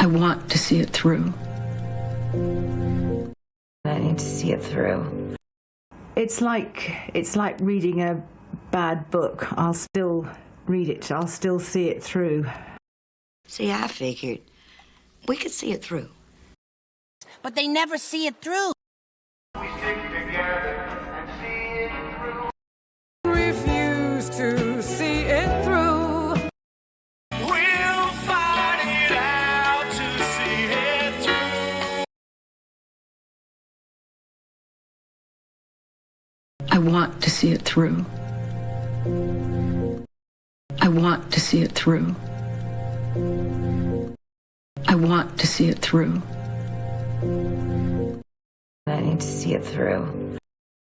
I want to see it through. I need to see it through. It's like reading a bad book. I'll still read it. I'll still see it through. See, I figured we could see it through. But they never see it through. We stick together and see it through. Refuse to see it through. We'll fight it out to see it through. I want to see it through. I want to see it through. I want to see it through. I need to see it through.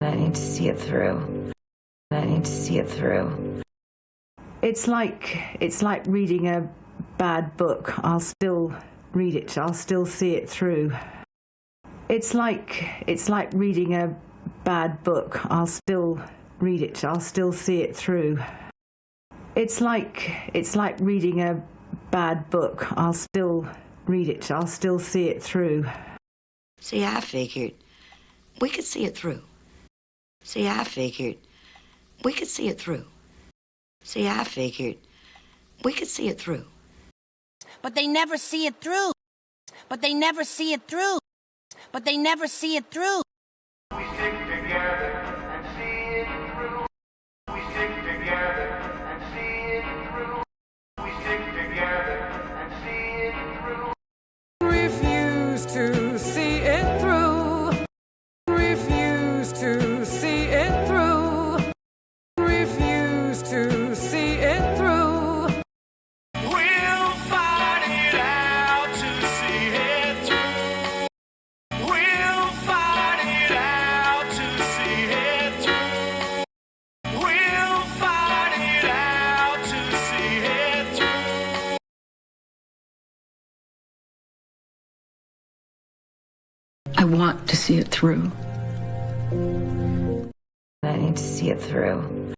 I need to see it through. I need to see it through. It's like reading a bad book. I'll still read it. I'll still see it through. It's like reading a bad book. I'll still read it. I'll still see it through. It's like reading a bad book. I'll still read it. I'll still see it through. See, I figured we could see it through. See, I figured we could see it through. See, I figured we could see it through. But they never see it through. But they never see it through. But they never see it through. We stick together and see it through. We stick together and see it through. We stick together and see it through. Refuse to see it through. Refuse to see it through. Refuse to see it through. We'll fight it out to see it through. We'll fight it out to see it through. We'll fight it out to see it through. I want to see it through. I need to see it through.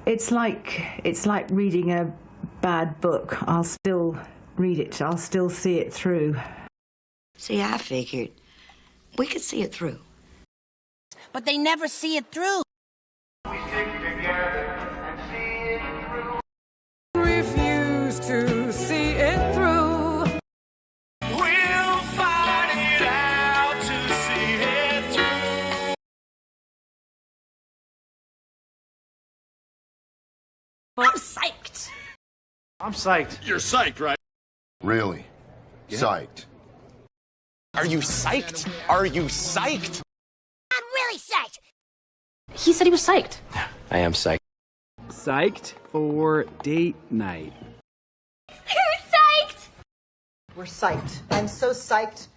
It's like reading a bad book. I'll still read it. I'll still see it through. See, I figured we could see it through. But they never see it through. We stick together and see it through. Refuse to see it through. We'll fight it out to see it through. I'm psyched. I'm psyched. You're psyched, right? Really? Psyched. Are you psyched? Are you psyched? I'm really psyched. He said he was psyched. I am psyched. Psyched for date night. Who's psyched? We're psyched. I'm so psyched.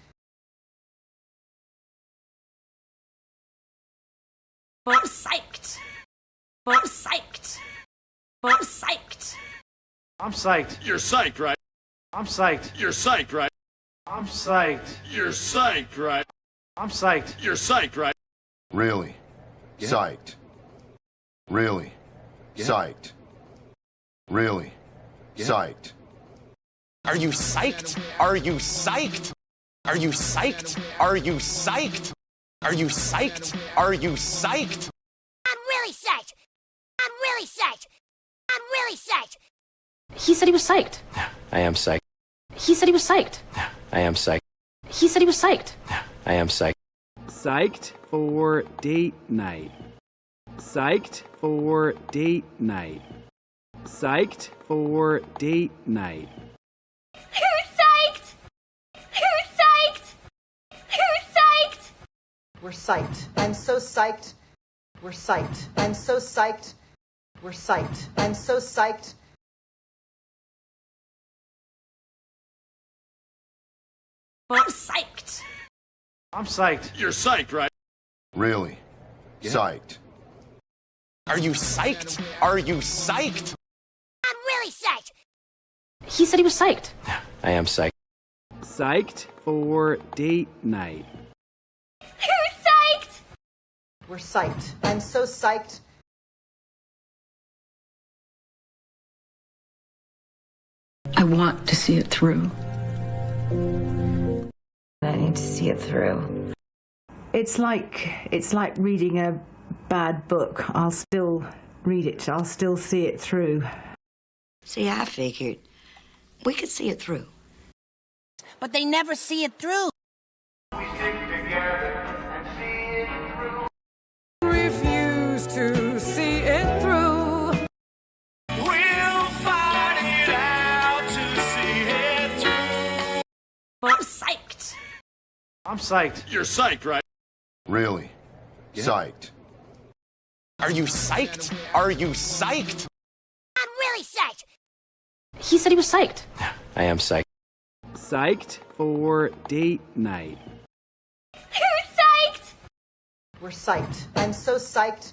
I'm psyched. I'm psyched. I'm psyched. I'm psyched. You're psyched, right? I'm psyched. You're psyched, right? I'm psyched. You're psyched, right? I'm psyched. You're psyched, right? Really? Psyched. Really? Psyched. Really? Psyched. Are you psyched? Are you psyched? Are you psyched? Are you psyched? Are you psyched? Are you psyched? I'm really psyched. I'm really psyched. I'm really psyched. He said he was psyched. I am psyched. He said he was psyched. I am psyched. He said he was psyched. I am psyched. Psyched for date night. Psyched for date night. Psyched for date night. Who's psyched? Who's psyched? Who's psyched? We're psyched. I'm so psyched. We're psyched. I'm so psyched. We're psyched. I'm so psyched. I'm psyched. I'm psyched. You're psyched, right? Really? Psyched. Are you psyched? Are you psyched? I'm really psyched. He said he was psyched. I am psyched. Psyched for date night. Who's psyched? We're psyched. I'm so psyched. I want to see it through. I need to see it through. It's like reading a bad book. I'll still read it. I'll still see it through. See, I figured we could see it through. But they never see it through. We stick together and see it through. Refuse to see it through. We'll fight it out to see it through. I'm psyched. I'm psyched. You're psyched, right? Really? Psyched. Are you psyched? Are you psyched? I'm really psyched. He said he was psyched. I am psyched. Psyched for date night. Who's psyched? We're psyched. I'm so psyched.